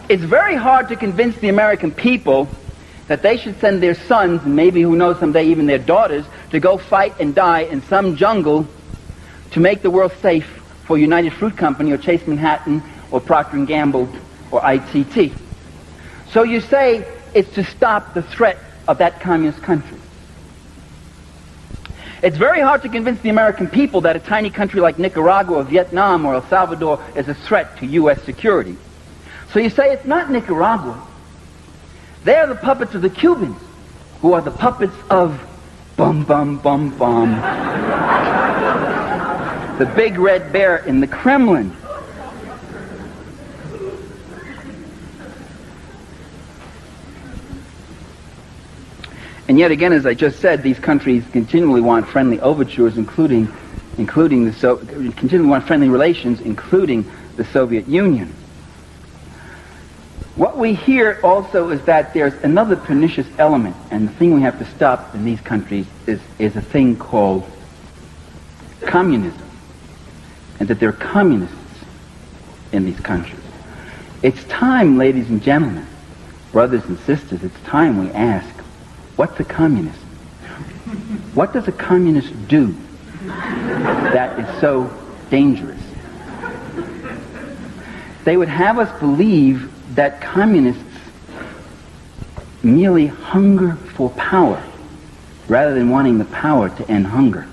It's very hard to convince the American people that they should send their sons, and maybe, who knows, someday even their daughters, to go fight and die in some jungle to make the world safe for United Fruit Company or Chase Manhattan or Procter & Gamble or ITT. So you say it's to stop the threat of that communist country. It's very hard to convince the American people that a tiny country like Nicaragua or Vietnam or El Salvador is a threat to U.S. security. So you say it's not Nicaragua. They are the puppets of the Cubans, who are the puppets of bum bum bum bum. The big red bear in the Kremlin. And yet again, as I just said, these countries continually want friendly overtures, continually want friendly relations, including the Soviet Union. What we hear also is that there's another pernicious element, and the thing we have to stop in these countries is a thing called communism, and that there are communists in these countries. It's time, ladies and gentlemen, brothers and sisters, it's time we ask, what's a communist? What does a communist do that is so dangerous? They would have us believe that communists merely hunger for power rather than wanting the power to end hunger.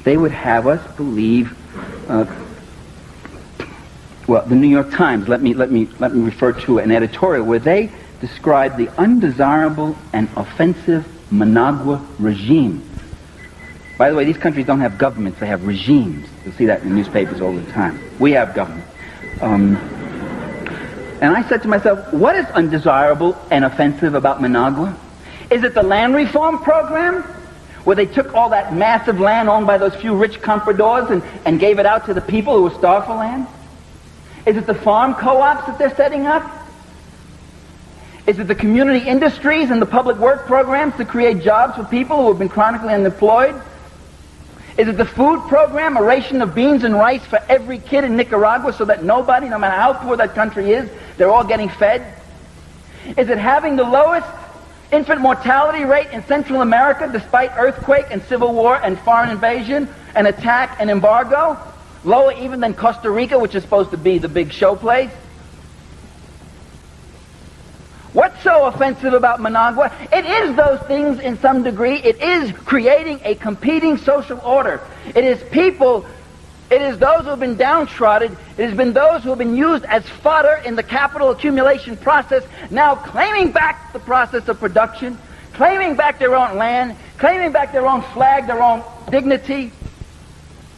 They would have us believe, well, the New York Times, let me refer to an editorial where they describe the undesirable and offensive Managua regime. By the way, these countries don't have governments, they have regimes. You'll see that in the newspapers all the time. We have government. And I said to myself, what is undesirable and offensive about Managua? Is it the land reform program, where they took all that massive land owned by those few rich compradors and gave it out to the people who were starved for land? Is it the farm co-ops that they're setting up? Is it the community industries and the public work programs to create jobs for people who have been chronically unemployed? Is it the food program, a ration of beans and rice for every kid in Nicaragua so that nobody, no matter how poor that country is, they're all getting fed? Is it having the lowest infant mortality rate in Central America despite earthquake and civil war and foreign invasion and attack and embargo? Lower even than Costa Rica, which is supposed to be the big show place? What's so offensive about Managua? It is those things in some degree. It is creating a competing social order. It is people, it is those who have been downtrodden, it has been those who have been used as fodder in the capital accumulation process, now claiming back the process of production, claiming back their own land, claiming back their own flag, their own dignity,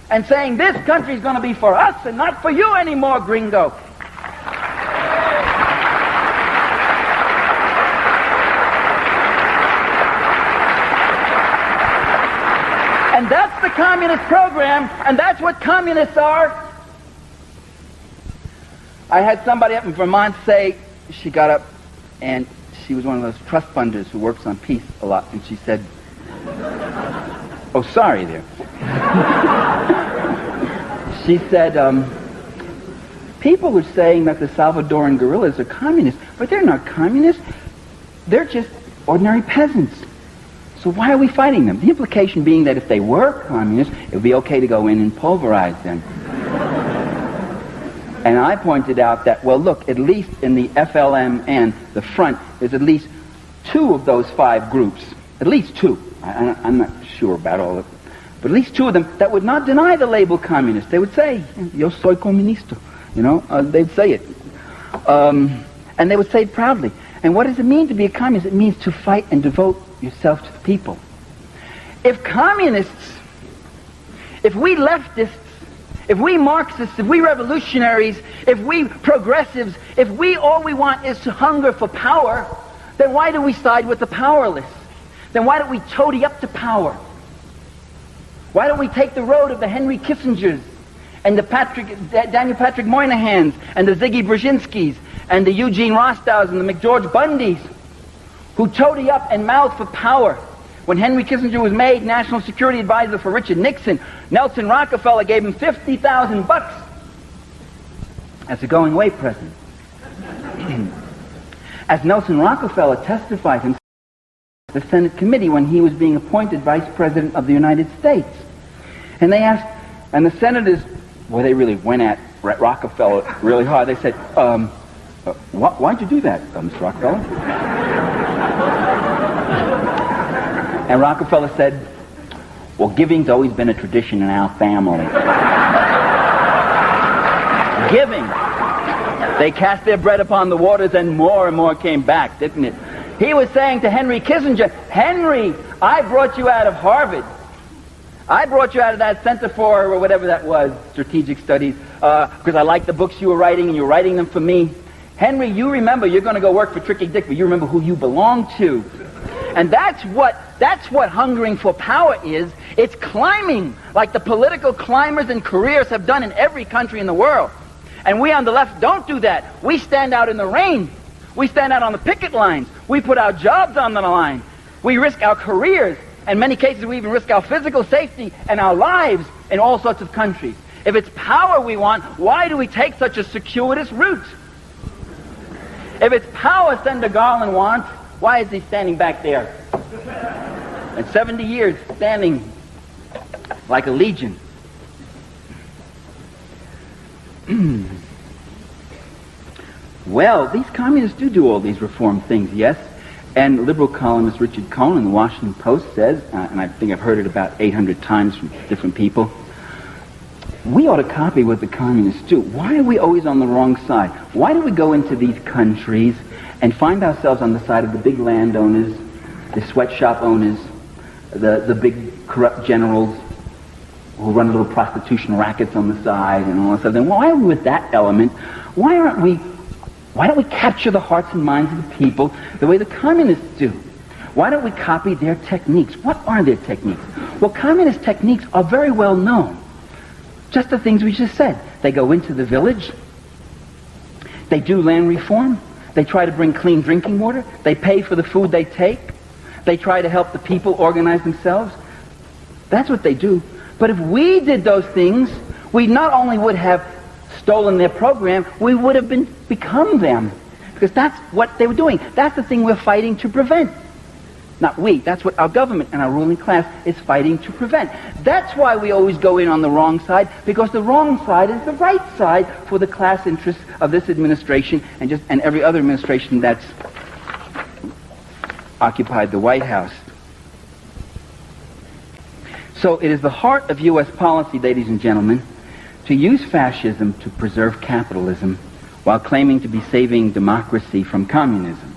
and saying this country is going to be for us and not for you anymore, gringo. And that's the communist program, and that's what communists are. I had somebody up in Vermont say, she got up, and she was one of those trust funders who works on peace a lot, and she said, oh, sorry there. She said, people are saying that the Salvadoran guerrillas are communists, but they're not communists. They're just ordinary peasants. So why are we fighting them? The implication being that if they were communists, it would be okay to go in and pulverize them. And I pointed out that, well, look, at least in the FLM and the Front, there's at least two of those five groups, at least two, I'm not sure about all of them, but at least two of them that would not deny the label communist. They would say, yo soy comunista, you know, they'd say it. And they would say it proudly. And what does it mean to be a communist? It means to fight and devote yourself to the people. If communists, if we leftists, if we Marxists, if we revolutionaries, if we progressives, if we all we want is to hunger for power, then why do we side with the powerless? Then why don't we toady up to power? Why don't we take the road of the Henry Kissingers and the Daniel Patrick Moynahans and the Ziggy Brzezinskis and the Eugene Rostows and the McGeorge Bundys, who toady up and mouth for power? When Henry Kissinger was made National Security Advisor for Richard Nixon, Nelson Rockefeller gave him $50,000 as a going away present. As Nelson Rockefeller testified himself to the Senate committee when he was being appointed Vice President of the United States. And they asked, and the senators, well, they really went at Rockefeller really hard. They said, why'd you do that, Mr. Rockefeller? And Rockefeller said, well, giving's always been a tradition in our family. Giving. They cast their bread upon the waters and more came back, didn't it? He was saying to Henry Kissinger, Henry, I brought you out of Harvard. I brought you out of that Center for, or whatever that was, Strategic Studies, because I liked the books you were writing, and you were writing them for me. Henry, you remember you're going to go work for Tricky Dick, but you remember who you belong to. And that's what hungering for power is. It's climbing, like the political climbers and careers have done in every country in the world. And we on the left don't do that. We stand out in the rain. We stand out on the picket lines. We put our jobs on the line. We risk our careers. In many cases, we even risk our physical safety and our lives in all sorts of countries. If it's power we want, why do we take such a circuitous route? If it's power Senator Garland wants, why is he standing back there? And 70 years standing like a legion. Well, these communists do all these reform things, yes. And liberal columnist Richard Cohen in the Washington Post says, and I think I've heard it about 800 times from different people, we ought to copy what the communists do. Why are we always on the wrong side? Why do we go into these countries and find ourselves on the side of the big landowners, the sweatshop owners, the big corrupt generals who run little prostitution rackets on the side and all that stuff? Then why are we with that element? Why don't we capture the hearts and minds of the people the way the communists do? Why don't we copy their techniques? What are their techniques? Well, communist techniques are very well known. Just the things we just said. They go into the village. They do land reform. They try to bring clean drinking water. They pay for the food they take. They try to help the people organize themselves. That's what they do. But if we did those things, we not only would have stolen their program, we would have become them. Because that's what they were doing. That's the thing we're fighting to prevent. Not we, that's what our government and our ruling class is fighting to prevent. That's why we always go in on the wrong side, because the wrong side is the right side for the class interests of this administration and every other administration that's occupied the White House. So it is the heart of U.S. policy, ladies and gentlemen, to use fascism to preserve capitalism while claiming to be saving democracy from communism.